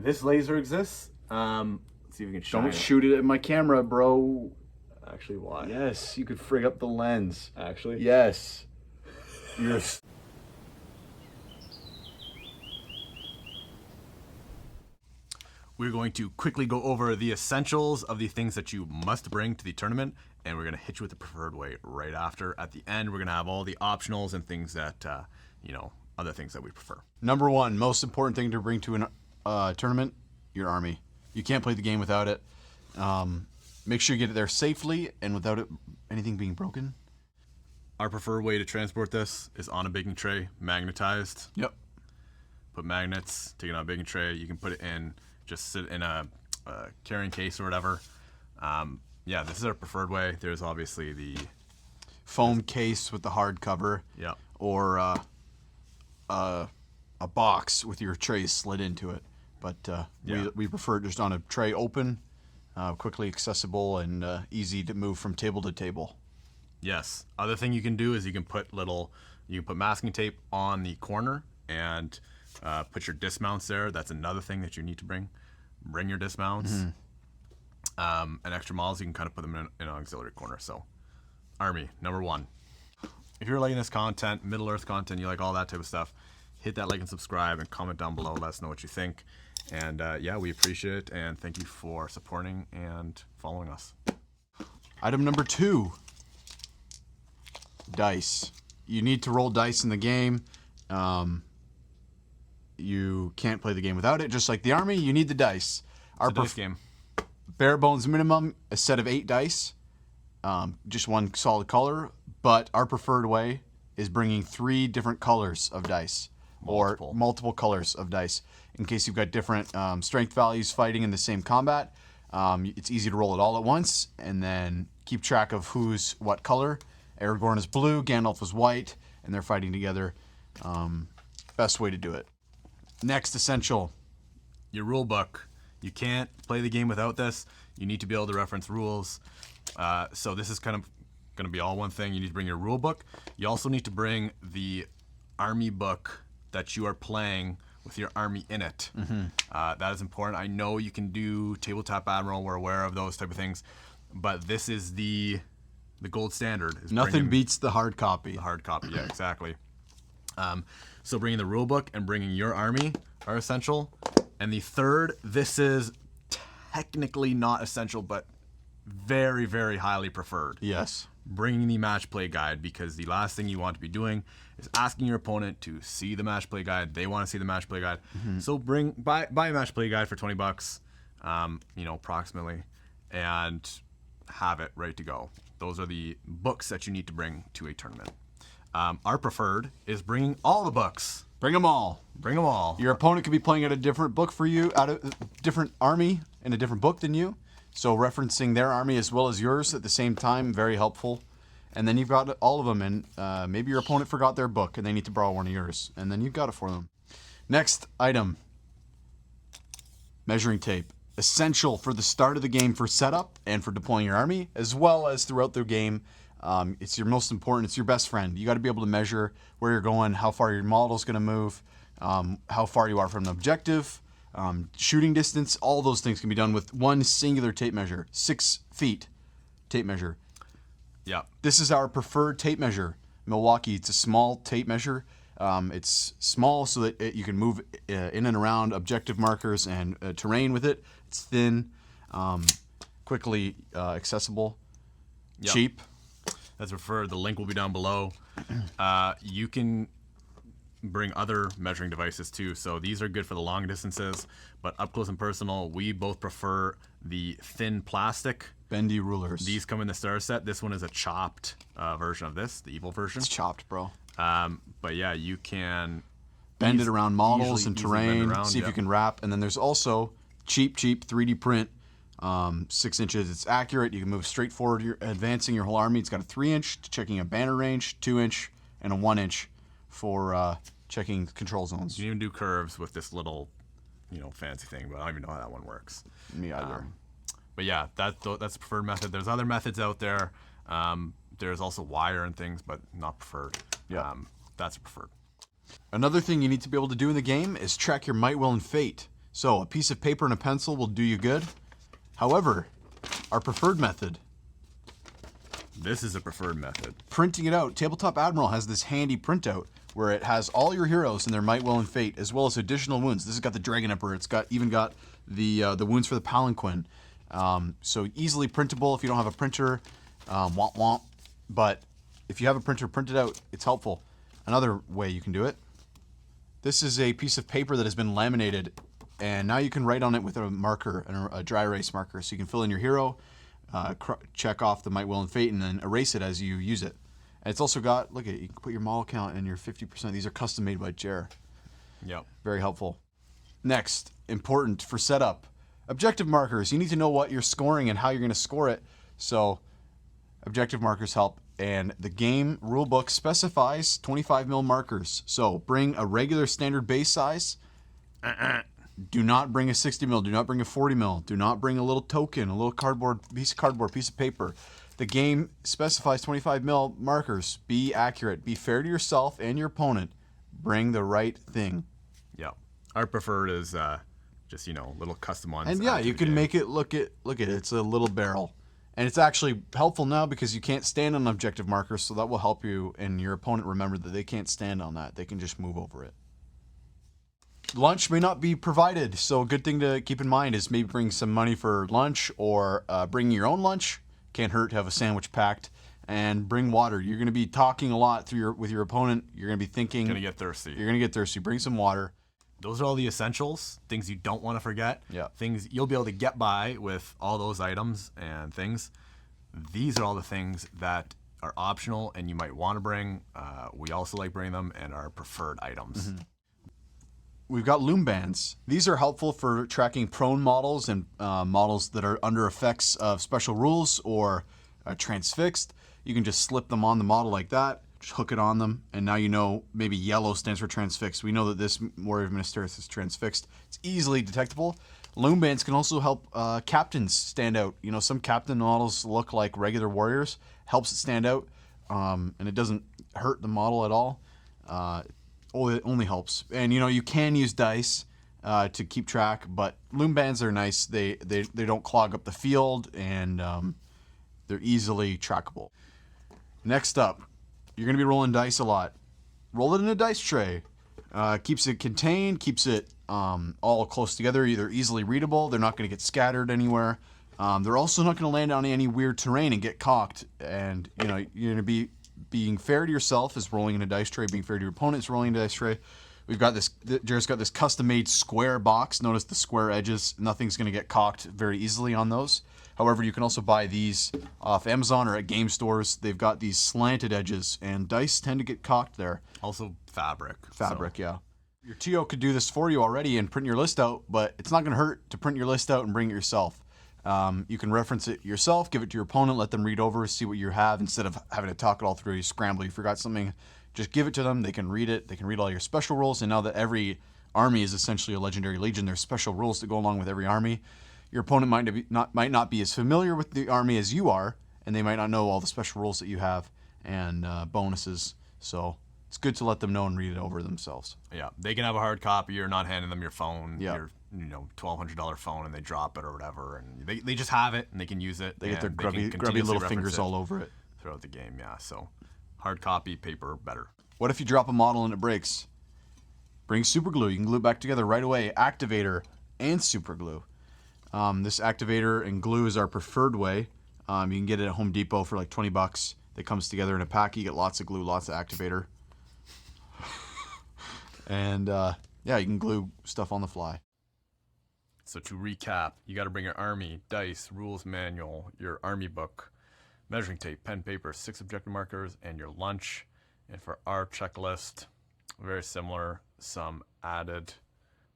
this laser exists. Let's see if we can shine Don't it. shoot it at my camera, bro. Actually, why? Yes, you could frig up the lens. Actually? Yes. You're We're going to quickly go over the essentials of the things that you must bring to the tournament, and we're going to hit you with the preferred way right after. At the end, we're going to have all the optionals and things that, other things that we prefer. Number one, most important thing to bring to a tournament, your army. You can't play the game without it. Make sure you get it there safely and without anything being broken. Our preferred way to transport this is on a baking tray, magnetized. Yep. Put magnets, take it on a baking tray. You can put it in, just sit in a carrying case or whatever. Yeah, this is our preferred way. There's obviously the Foam case with the hard cover. Yeah. Or a box with your tray slid into it. But we prefer just on a tray open, quickly accessible, and easy to move from table to table. Yes. Other thing you can do is you can put masking tape on the corner and put your dismounts there. That's another thing that you need to bring. Bring your dismounts. Mm-hmm. And extra models, you can kind of put them in an auxiliary corner. So, Army, number one. If you're liking this content, Middle-earth content, you like all that type of stuff, hit that like and subscribe and comment down below. Let us know what you think. And yeah, we appreciate it. And thank you for supporting and following us. Item number 2. Dice. You need to roll dice in the game. You can't play the game without it. Just like the army, you need the dice. It's a dice game. Bare bones minimum, a set of 8 dice. Just one solid color. But our preferred way is bringing 3 different colors of dice. Or multiple colors of dice. In case you've got different strength values fighting in the same combat. It's easy to roll it all at once. And then keep track of who's what color. Aragorn is blue, Gandalf is white, and they're fighting together. Best way to do it. Next essential. Your rule book. You can't play the game without this. You need to be able to reference rules. So this is kind of going to be all one thing. You need to bring your rule book. You also need to bring the army book that you are playing with your army in it. Mm-hmm. That is important. I know you can do Tabletop Admiral. We're aware of those type of things. But this is the gold standard. Nothing beats the hard copy. The hard copy, yeah, exactly. So bringing the rule book and bringing your army are essential. And the third, this is technically not essential, but very, very highly preferred. Yes. Bringing the match play guide, because the last thing you want to be doing is asking your opponent to see the match play guide. They want to see the match play guide. Mm-hmm. So buy a match play guide for $20, approximately, and have it ready to go. Those are the books that you need to bring to a tournament. Our preferred is bringing all the books. Bring them all. Bring them all. Your opponent could be playing out a different book for you, out of a different army in a different book than you. So referencing their army as well as yours at the same time, very helpful. And then you've got all of them, and maybe your opponent forgot their book and they need to borrow one of yours, and then you've got it for them. Next item. Measuring tape. Essential for the start of the game for setup and for deploying your army, as well as throughout the game. It's your most important, it's your best friend. You got to be able to measure where you're going, how far your model's going to move, how far you are from the objective, shooting distance. All those things can be done with one singular tape measure. 6 feet tape measure. Yeah. This is our preferred tape measure. Milwaukee, it's a small tape measure. It's small so that you can move in and around objective markers and terrain with it. It's thin, quickly accessible, cheap. That's preferred. The link will be down below. You can bring other measuring devices too. So these are good for the long distances, but up close and personal, we both prefer the thin plastic. Bendy rulers. These come in the starter set. This one is a chopped version of this, the evil version. It's chopped, bro. But yeah, you can bend it around models and terrain, see if you can wrap. And then there's also cheap 3D print, 6 inches. It's accurate. You can move straight forward. You're advancing your whole army. It's got a 3-inch checking a banner range, 2-inch, and a 1-inch for checking control zones. You can even do curves with this little, fancy thing, but I don't even know how that one works. Me either. But yeah, that's the preferred method. There's other methods out there. There's also wire and things, but not preferred. Yeah. That's preferred. Another thing you need to be able to do in the game is track your might, will, and fate. So a piece of paper and a pencil will do you good. However, our preferred method, This is a preferred method. printing it out. Tabletop Admiral has this handy printout where it has all your heroes and their might, will, and fate, as well as additional wounds. This has got the Dragon Emperor. It's even got the wounds for the Palanquin. So easily printable if you don't have a printer. Womp womp. But if you have a printer, print it out. It's helpful. Another way you can do it. This is a piece of paper that has been laminated, and now you can write on it with a marker, a dry erase marker. So you can fill in your hero, check off the might, will, and fate, and then erase it as you use it. And it's also got, look at it, you can put your model count and your 50%. These are custom made by Jer. Yep. Very helpful. Next, important for setup, objective markers. You need to know what you're scoring and how you're going to score it. So objective markers help. And the game rulebook specifies 25 mil markers. So bring a regular standard base size. Do not bring a 60 mil. Do not bring a 40 mil. Do not bring a little token, a little piece of paper. The game specifies 25 mil markers. Be accurate. Be fair to yourself and your opponent. Bring the right thing. Yep. Our preferred is just, little custom ones. And yeah, you can make it look at it's a little barrel. And it's actually helpful now because you can't stand on objective markers, so that will help you and your opponent remember that they can't stand on that. They can just move over it. Lunch may not be provided, so a good thing to keep in mind is maybe bring some money for lunch or bring your own lunch. Can't hurt to have a sandwich packed. And bring water. You're going to be talking a lot with your opponent. You're going to be thinking. You're going to get thirsty. You're going to get thirsty. Bring some water. Those are all the essentials, things you don't want to forget. Yeah. Things you'll be able to get by with all those items and things. These are all the things that are optional and you might want to bring. We also like bringing them and are preferred items. Mm-hmm. We've got loom bands. These are helpful for tracking prone models and models that are under effects of special rules or transfixed. You can just slip them on the model like that, just hook it on them, and now you know maybe yellow stands for transfixed. We know that this Warrior of Ministerius is transfixed. It's easily detectable. Loom bands can also help captains stand out. Some captain models look like regular warriors. Helps it stand out, and it doesn't hurt the model at all. It only helps. And you can use dice to keep track, but loom bands are nice. They don't clog up the field, and they're easily trackable. Next up, you're going to be rolling dice a lot. Roll it in a dice tray. Keeps it contained, keeps it all close together. They're easily readable. They're not going to get scattered anywhere. They're also not going to land on any weird terrain and get cocked. And you're going to be being fair to yourself is rolling in a dice tray. Being fair to your opponent is rolling in a dice tray. We've got this. Jared's got this custom-made square box. Notice the square edges. Nothing's going to get cocked very easily on those. However, you can also buy these off Amazon or at game stores. They've got these slanted edges, and dice tend to get cocked there. Also fabric. Yeah. Your TO could do this for you already and print your list out, but it's not going to hurt to print your list out and bring it yourself. You can reference it yourself, give it to your opponent, let them read over, see what you have, instead of having to talk it all through. You scramble, you forgot something, just give it to them. They can read it. They can read all your special rules, and now that every army is essentially a legendary legion, there's special rules that go along with every army. Your opponent might not be as familiar with the army as you are, and they might not know all the special rules that you have and bonuses. So it's good to let them know and read it over themselves. Yeah, they can have a hard copy. You're not handing them your phone, Yeah. your $1,200 phone, and they drop it or whatever, and they just have it and they can use it. They get their and they can grubby continuously little reference fingers it all over it. throughout the game. Yeah, so hard copy, paper, better. What if you drop a model and it breaks? Bring super glue. You can glue it back together right away. Activator and super glue. This activator and glue is our preferred way. You can get it at Home Depot for like $20. It comes together in a pack. You get lots of glue, lots of activator. And yeah, you can glue stuff on the fly. So to recap, you got to bring your army, dice, rules manual, your army book, measuring tape, pen, paper, 6 objective markers, and your lunch. And for our checklist, very similar, some added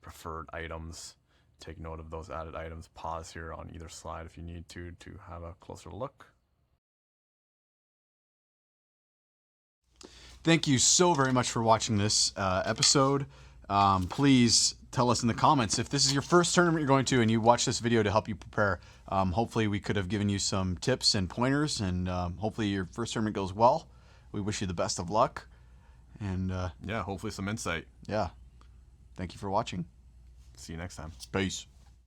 preferred items. Take note of those added items. Pause here on either slide if you need to have a closer look. Thank you so very much for watching this episode. Please tell us in the comments if this is your first tournament you're going to and you watch this video to help you prepare. Hopefully we could have given you some tips and pointers, and hopefully your first tournament goes well. We wish you the best of luck. And Yeah, hopefully some insight. yeah, thank you for watching. See you next time. Peace.